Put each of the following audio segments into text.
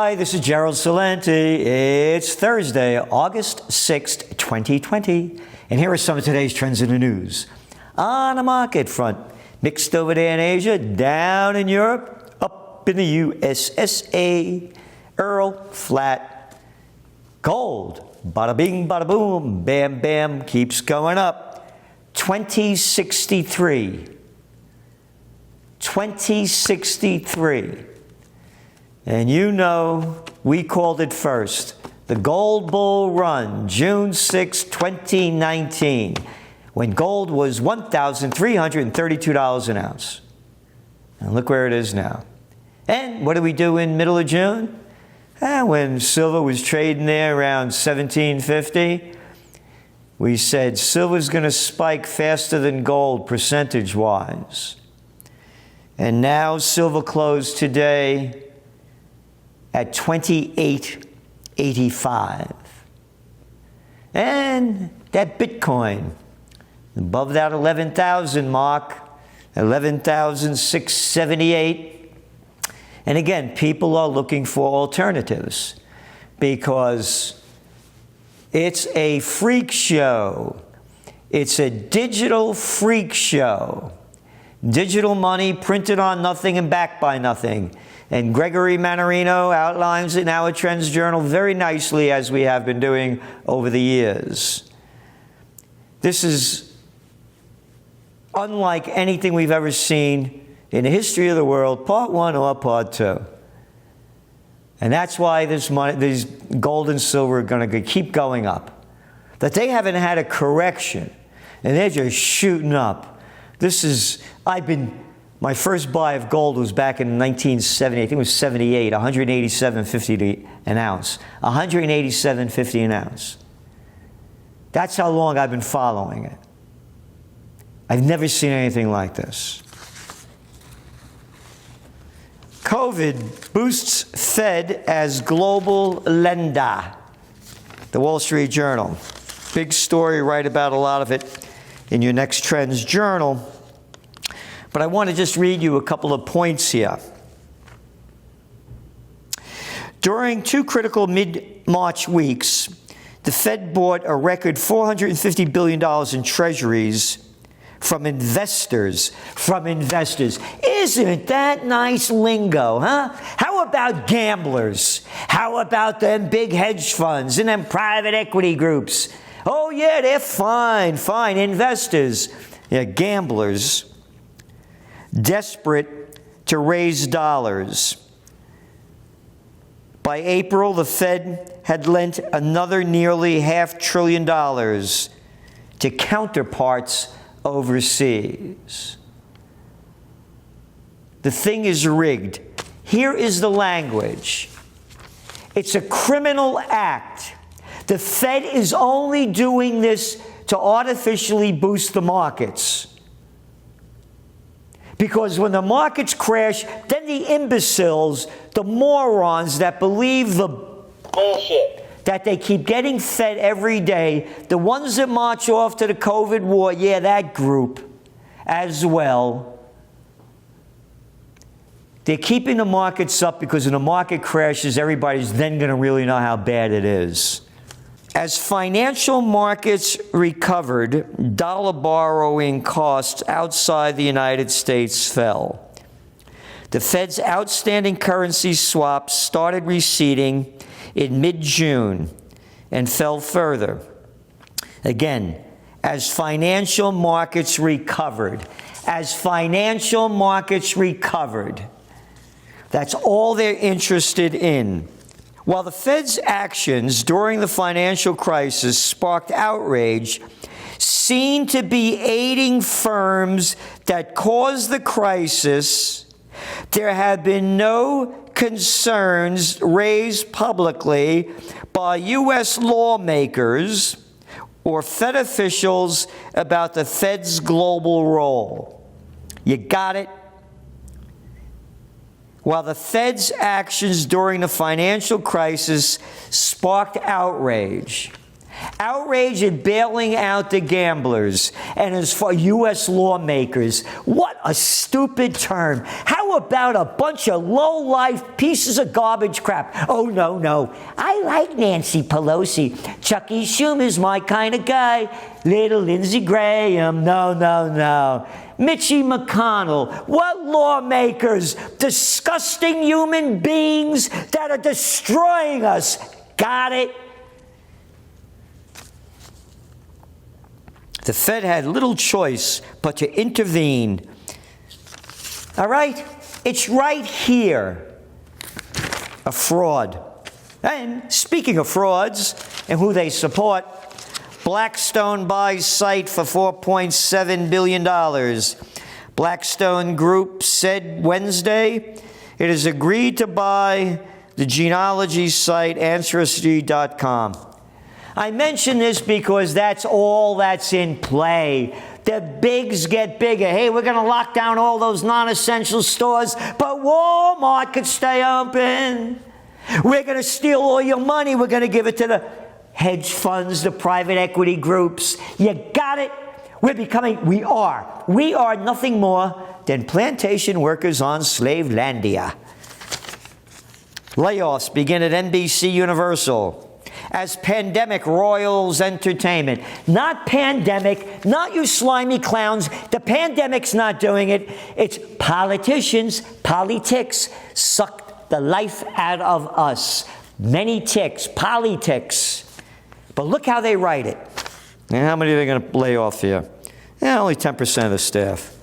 Hi, this is Gerald Salenti. It's Thursday, August 6th, 2020. And here are some of today's trends in the news. On the market front, mixed over there in Asia, down in Europe, up in the USSA, Earl, flat. Gold, bada bing, bada boom, bam, bam, keeps going up. 2063. 2063. And you know, we called it first. The gold bull run, June 6, 2019, when gold was $1,332 an ounce. And look where it is now. And what did we do in middle of June? When silver was trading there around $1,750, we said silver's going to spike faster than gold percentage-wise. And now silver closed today at $28.85. And that Bitcoin, above that 11,000 mark, 11,678. And again, people are looking for alternatives because it's a freak show. It's a digital freak show. Digital money printed on nothing and backed by nothing. And Gregory Mannarino outlines it in our Trends Journal very nicely, as we have been doing over the years. This is unlike anything we've ever seen in the history of the world, part one or part two. And that's why this gold and silver are going to keep going up. That they haven't had a correction, and they're just shooting up. My first buy of gold was back in 1970, I think it was 78, $187.50 an ounce. $187.50 an ounce. That's how long I've been following it. I've never seen anything like this. COVID boosts Fed as global lender. The Wall Street Journal. Big story, write about a lot of it in your next Trends Journal. But I want to just read you a couple of points here. During two critical mid-March weeks, the Fed bought a record $450 billion in treasuries from investors. Isn't that nice lingo, huh? How about gamblers? How about them big hedge funds and them private equity groups? Oh, yeah, they're fine. Investors. Yeah, gamblers. Desperate to raise dollars. By April, the Fed had lent another nearly $500 billion to counterparts overseas. The thing is rigged. Here is the language. It's a criminal act. The Fed is only doing this to artificially boost the markets. Because when the markets crash, then the imbeciles, the morons that believe the bullshit that they keep getting fed every day, the ones that march off to the COVID war, yeah, that group as well. They're keeping the markets up because when the market crashes, everybody's then going to really know how bad it is. As financial markets recovered, dollar borrowing costs outside the United States fell. The Fed's outstanding currency swaps started receding in mid-June and fell further. Again, as financial markets recovered. That's all they're interested in. While the Fed's actions during the financial crisis sparked outrage, seem to be aiding firms that caused the crisis, there have been no concerns raised publicly by U.S. lawmakers or Fed officials about the Fed's global role. You got it? While the Fed's actions during the financial crisis sparked outrage, Outrage at bailing out the gamblers. And as for U.S. lawmakers, what a stupid term. How about a bunch of low-life pieces of garbage crap? Oh, no. I like Nancy Pelosi. Chucky Schumer's my kind of guy. Little Lindsey Graham. No. Mitchie McConnell. What lawmakers? Disgusting human beings that are destroying us. Got it? The Fed had little choice but to intervene. All right? It's right here. A fraud. And speaking of frauds and who they support, Blackstone buys site for $4.7 billion. Blackstone Group said Wednesday it has agreed to buy the genealogy site Ancestry.com. I mention this because that's all that's in play. The bigs get bigger. Hey, we're going to lock down all those non-essential stores, but Walmart could stay open. We're going to steal all your money. We're going to give it to the hedge funds, the private equity groups. You got it? We are nothing more than plantation workers on Slavelandia. Layoffs begin at NBC Universal as pandemic roils entertainment. Not pandemic, not you slimy clowns. The pandemic's not doing it. It's politicians, politics, sucked the life out of us. Many ticks, politics. But look how they write it. And how many are they going to lay off here? Only 10% of the staff.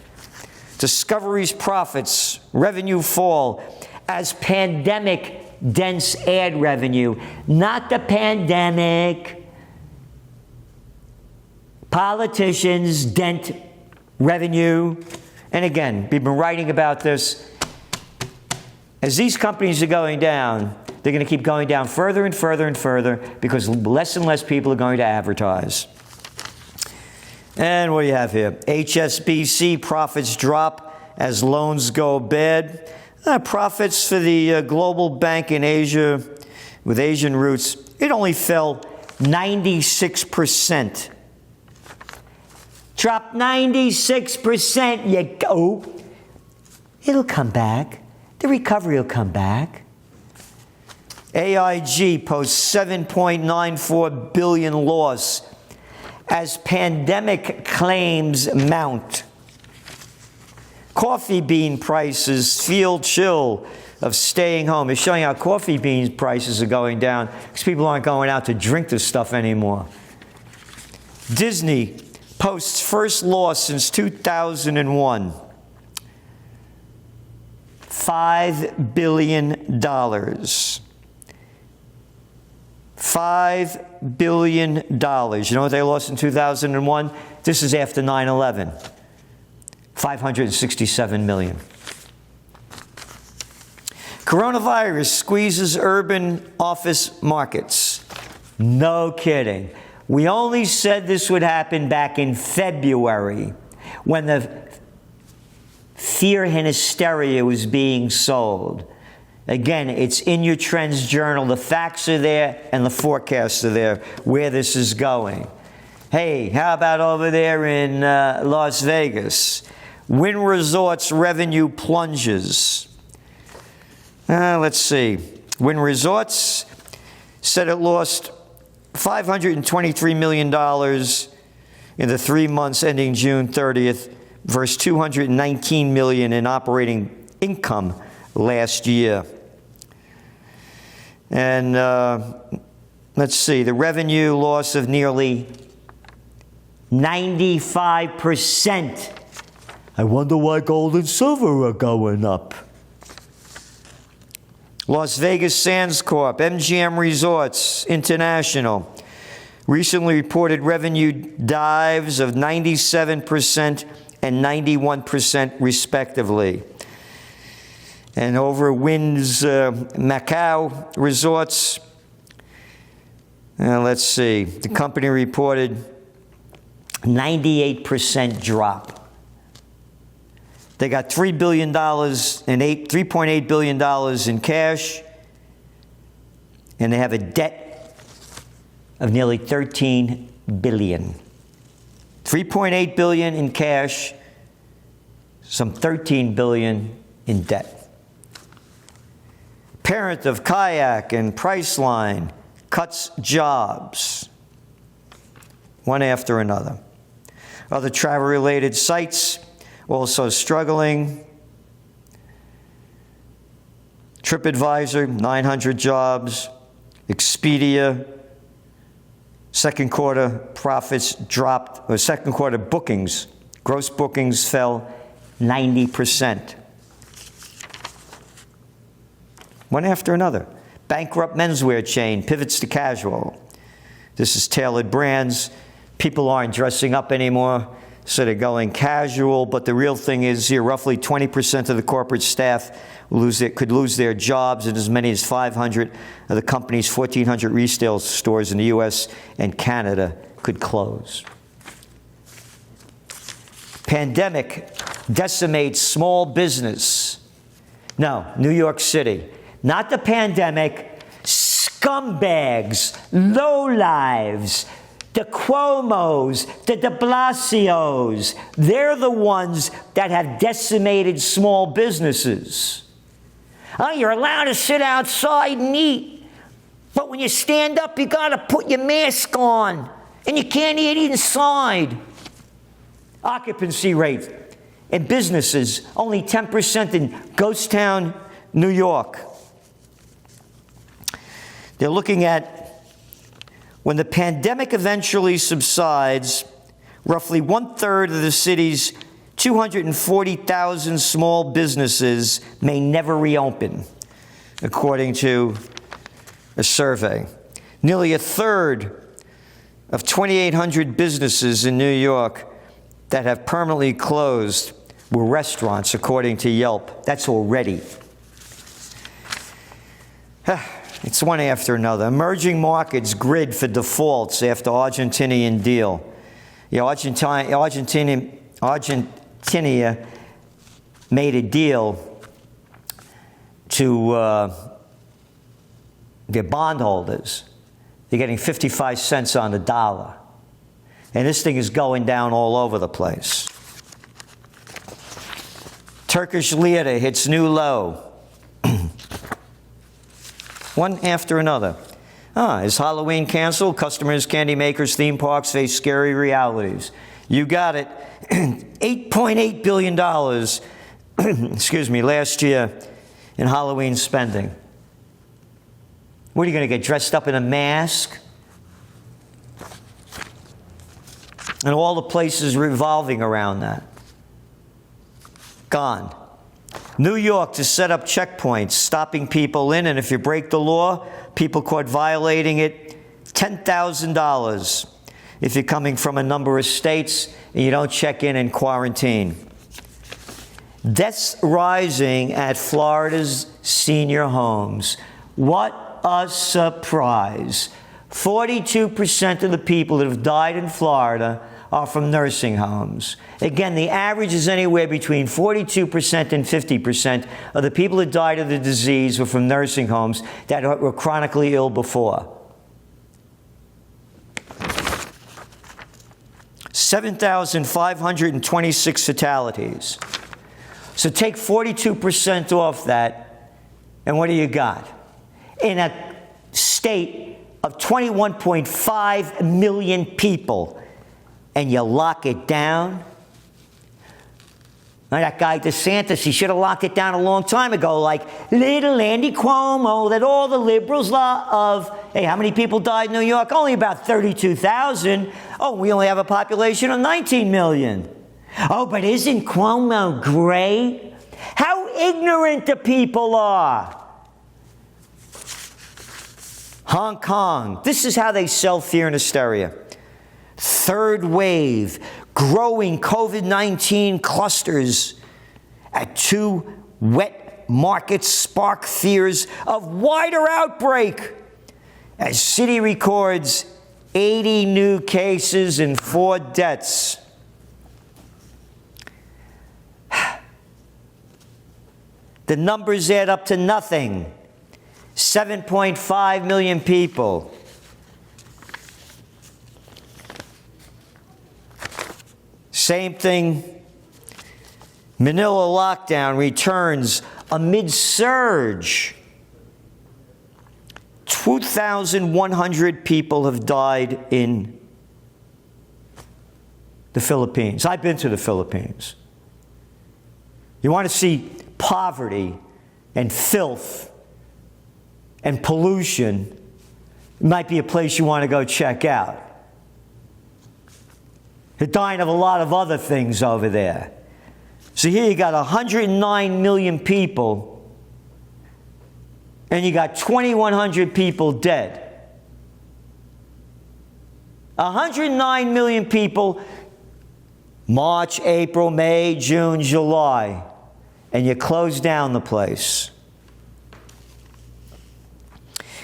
Discovery's profits, revenue fall as pandemic dense ad revenue, not the pandemic. Politicians dent revenue. And again, we've been writing about this. As these companies are going down, they're going to keep going down further and further and further because less and less people are going to advertise. And what do you have here? HSBC profits drop as loans go bad. Profits for the global bank in Asia with Asian roots, it only fell 96%. Dropped 96%. You go. It'll come back. The recovery will come back. AIG posts $7.94 billion loss as pandemic claims mount. Coffee bean prices feel chill of staying home. It's showing how coffee bean prices are going down because people aren't going out to drink this stuff anymore. Disney posts first loss since 2001. $5 billion. $5 billion. You know what they lost in 2001? This is after 9/11. $567 million. Coronavirus squeezes urban office markets. No kidding. We only said this would happen back in February when the fear and hysteria was being sold. Again, it's in your Trends Journal. The facts are there and the forecasts are there where this is going. Hey, how about over there in Las Vegas? Wynn Resorts revenue plunges. Let's see. Wynn Resorts said it lost $523 million in the 3 months ending June 30th versus $219 million in operating income last year. And let's see, the revenue loss of nearly 95%. I wonder why gold and silver are going up. Las Vegas Sands Corp., MGM Resorts International, recently reported revenue dives of 97% and 91% respectively. And over Wynn's Macau resorts, let's see, the company reported 98% drop. They got $3 billion and $3.8 billion in cash, and they have a debt of nearly $13 billion. $3.8 billion in cash, some $13 billion in debt. Parent of Kayak and Priceline cuts jobs, one after another. Other travel-related sites also struggling. TripAdvisor, 900 jobs. Expedia, second quarter profits dropped, or second quarter bookings, gross bookings fell 90%. One after another. Bankrupt menswear chain pivots to casual. This is Tailored Brands. People aren't dressing up anymore, so they're going casual. But the real thing is here, roughly 20% of the corporate staff could lose their jobs, and as many as 500 of the company's 1,400 retail stores in the U.S. and Canada could close. Pandemic decimates small business. No, New York City. Not the pandemic. Scumbags, lowlives, the Cuomos, the de Blasios, they're the ones that have decimated small businesses. Oh, you're allowed to sit outside and eat, but when you stand up, you got to put your mask on, and you can't eat inside. Occupancy rate in businesses, only 10% in Ghost Town, New York. They're looking at, when the pandemic eventually subsides, roughly 1/3 of the city's 240,000 small businesses may never reopen, according to a survey. Nearly 1/3 of 2,800 businesses in New York that have permanently closed were restaurants, according to Yelp. That's already. It's one after another. Emerging markets grid for defaults after Argentinian deal. Argentina made a deal to their bondholders. They're getting 55 cents on the dollar. And this thing is going down all over the place. Turkish lira hits new low. One after another. Is Halloween canceled? Customers, candy makers, theme parks face scary realities. You got it. $8.8 billion, last year in Halloween spending. What, are you going to get dressed up in a mask? And all the places revolving around that. Gone. New York to set up checkpoints, stopping people in, and if you break the law, people caught violating it, $10,000 if you're coming from a number of states and you don't check in and quarantine. Deaths rising at Florida's senior homes. What a surprise. 42% of the people that have died in Florida are from nursing homes. Again, the average is anywhere between 42% and 50% of the people that died of the disease were from nursing homes that were chronically ill before. 7,526 fatalities. So take 42% off that, and what do you got? In a state of 21.5 million people, and you lock it down? Now, that guy DeSantis, he should have locked it down a long time ago, like little Andy Cuomo that all the liberals love. Hey, how many people died in New York? Only about 32,000. Oh, we only have a population of 19 million. Oh, but isn't Cuomo great? How ignorant the people are. Hong Kong. This is how they sell fear and hysteria. Third wave, growing COVID-19 clusters at 2 wet markets spark fears of wider outbreak as city records 80 new cases and 4 deaths. The numbers add up to nothing. 7.5 million people. Same thing. Manila lockdown returns amid surge. 2,100 people have died in the Philippines. I've been to the Philippines. You want to see poverty and filth and pollution, it might be a place you want to go check out. They're dying of a lot of other things over there. So here you got 109 million people, and you got 2,100 people dead. 109 million people, March, April, May, June, July, and you close down the place.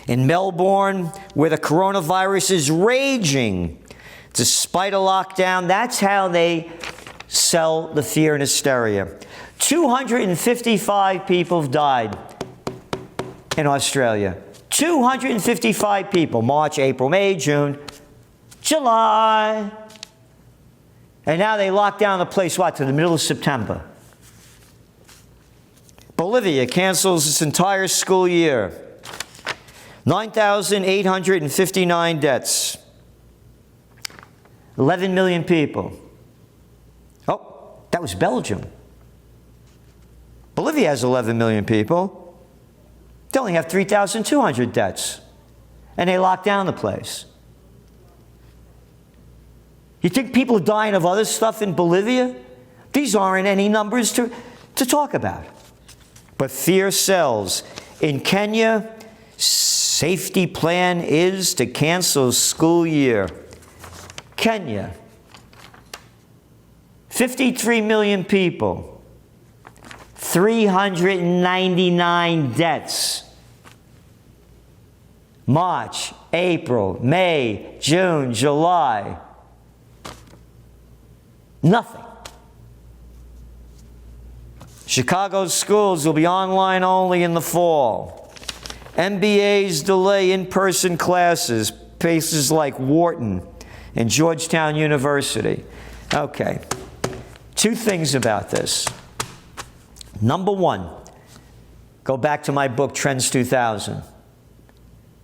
In Melbourne, where the coronavirus is raging, despite a lockdown, that's how they sell the fear and hysteria. 255 people have died in Australia. 255 people, March, April, May, June, July. And now they lock down the place, what, to the middle of September. Bolivia cancels its entire school year. 9,859 deaths. 11 million people. Oh, that was Belgium. Bolivia has 11 million people. They only have 3,200 deaths. And they lock down the place. You think people are dying of other stuff in Bolivia? These aren't any numbers to talk about. But fear sells. In Kenya, safety plan is to cancel school year. Kenya, 53 million people, 399 deaths. March, April, May, June, July. Nothing. Chicago's schools will be online only in the fall. MBAs delay in-person classes, places like Wharton and Georgetown University. Okay, two things about this. Number one, go back to my book, Trends 2000.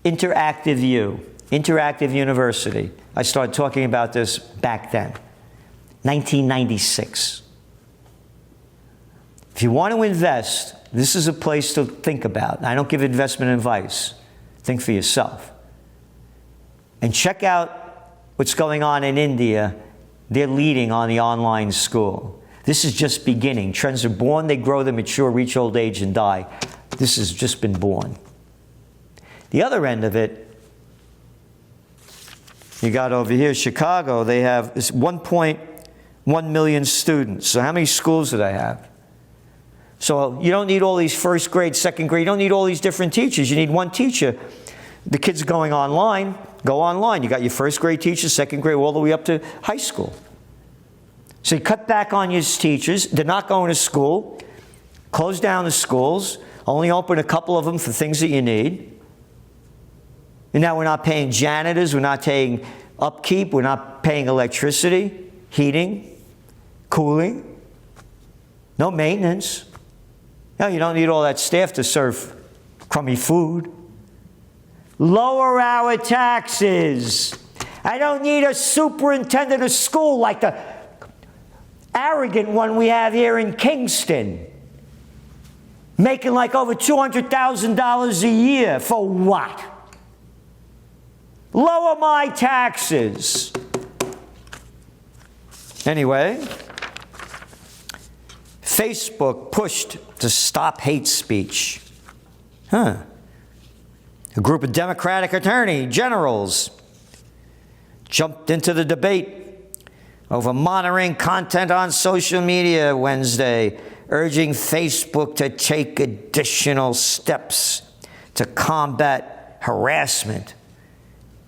Interactive U, Interactive University. I started talking about this back then, 1996. If you want to invest, this is a place to think about. I don't give investment advice. Think for yourself. And check out what's going on in India. They're leading on the online school. This is just beginning. Trends are born, they grow, they mature, reach old age, and die. This has just been born. The other end of it, you got over here, Chicago, they have 1.1 million students. So how many schools do they have? So you don't need all these first grade, second grade, you don't need all these different teachers. You need one teacher. The kids going online, go online. You got your first grade teachers, second grade, all the way up to high school. So you cut back on your teachers. They're not going to school. Close down the schools. Only open a couple of them for things that you need. And now we're not paying janitors. We're not paying upkeep. We're not paying electricity, heating, cooling. No maintenance. No, you don't need all that staff to serve crummy food. Lower our taxes. I don't need a superintendent of school like the arrogant one we have here in Kingston, making like over $200,000 a year. For what? Lower my taxes. Anyway, Facebook pushed to stop hate speech. A group of Democratic attorney generals jumped into the debate over monitoring content on social media Wednesday, urging Facebook to take additional steps to combat harassment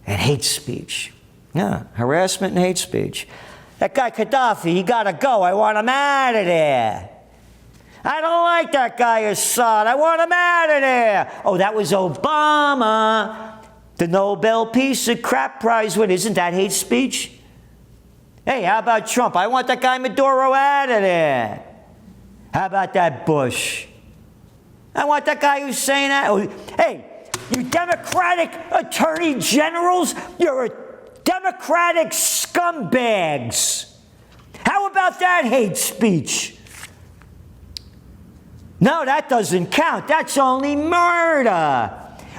and hate speech. Yeah, harassment and hate speech. That guy Gaddafi, he got to go. I want him out of there. I don't like that guy Assad. I want him out of there. Oh, that was Obama, the Nobel Peace Crap Prize winner. Isn't that hate speech? Hey, how about Trump? I want that guy Maduro out of there. How about that Bush? I want that guy who's saying that. Oh, hey, you Democratic attorney generals, you're a Democratic scumbags. How about that hate speech? No, that doesn't count. That's only murder.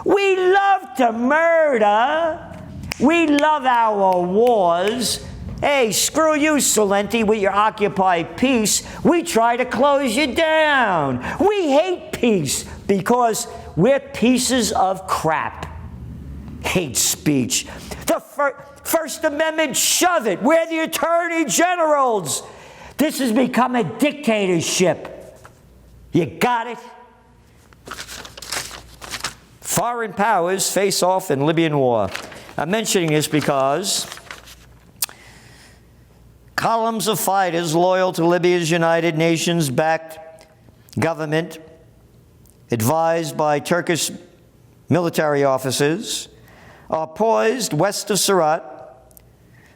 We love to murder. We love our wars. Hey, screw you, Salenti, with your Occupy peace. We try to close you down. We hate peace because we're pieces of crap. Hate speech. The First Amendment, shove it. We're the attorney generals. This has become a dictatorship. You got it? Foreign powers face off in Libyan war. I'm mentioning this because columns of fighters loyal to Libya's United Nations-backed government, advised by Turkish military officers, are poised west of Surat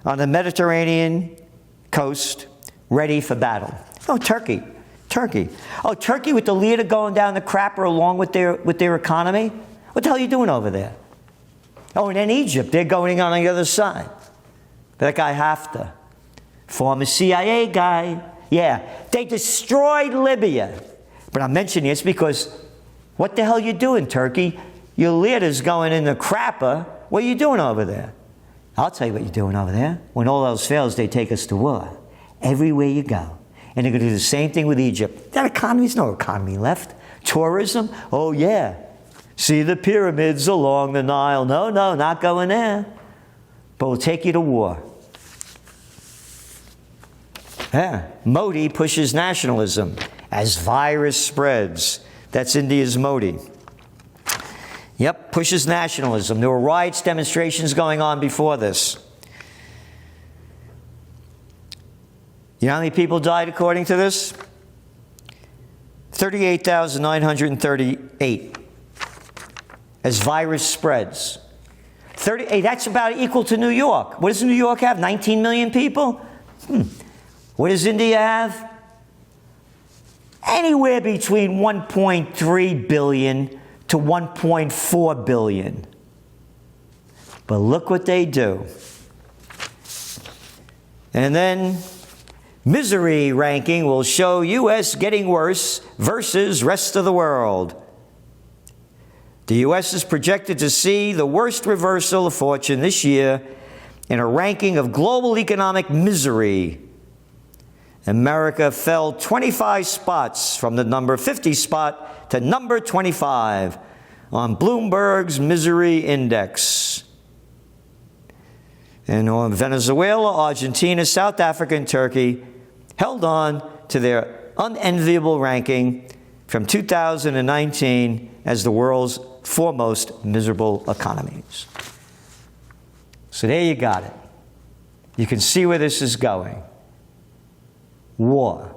on the Mediterranean coast, ready for battle. Oh, Turkey. Oh, Turkey with the leader going down the crapper along with their economy? What the hell are you doing over there? Oh, and then Egypt, they're going on the other side. That guy Haftar, former CIA guy. Yeah, they destroyed Libya. But I'm mentioning this because what the hell are you doing, Turkey? Your leader's going in the crapper. What are you doing over there? I'll tell you what you're doing over there. When all else fails, they take us to war. Everywhere you go. And they're going to do the same thing with Egypt. That economy's no economy left. Tourism? Oh, yeah. See the pyramids along the Nile. No, not going there. But we'll take you to war. Yeah. Modi pushes nationalism as virus spreads. That's India's Modi. Yep, pushes nationalism. There were riots, demonstrations going on before this. You know how many people died according to this? 38,938. As virus spreads. Hey, that's about equal to New York. What does New York have? 19 million people? What does India have? Anywhere between 1.3 billion to 1.4 billion. But look what they do. And then misery ranking will show U.S. getting worse versus rest of the world. The U.S. is projected to see the worst reversal of fortune this year in a ranking of global economic misery. America fell 25 spots from the number 50 spot to number 25 on Bloomberg's Misery Index. And on Venezuela, Argentina, South Africa, and Turkey held on to their unenviable ranking from 2019 as the world's foremost miserable economies. So there you got it. You can see where this is going. War.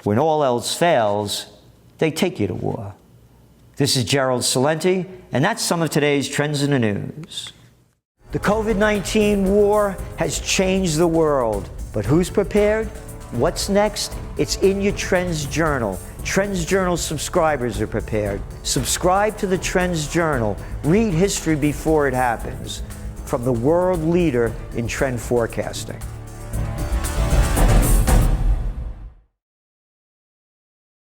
When all else fails, they take you to war. This is Gerald Salenti, and that's some of today's trends in the news. The COVID-19 war has changed the world, but who's prepared? What's next? It's in your Trends Journal. Trends Journal subscribers are prepared. Subscribe to the Trends Journal. Read history before it happens. From the world leader in trend forecasting.